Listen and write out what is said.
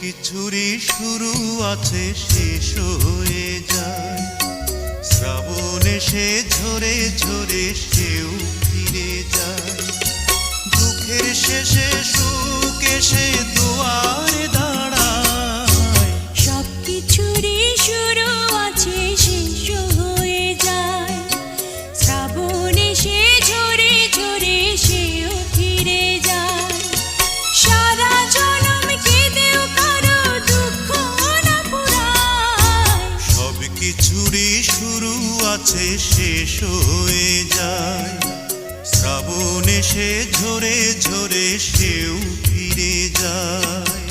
কিছুরই শুরু আছে শেষ হয়ে যায়। শ্রাবণ এসে ঝরে ঝরে সেও ফিরে যায়। দুঃখের শেষে সুখ এসে দুয়ারে দাঁড়ায়। সব কিছুরই শুরু আছে শেষ হয়ে যায়। শ্রাবণ এসে ঝরে ঝরে সেও ফিরে যায়। সারা জনম কেঁদেও কারো দুঃখ না পুরায়। সব কিছুরই শুরু আছে শেষ হয়ে যায়। শ্রাবণ এসে ঝরে ঝরে সেও ফিরে যায়।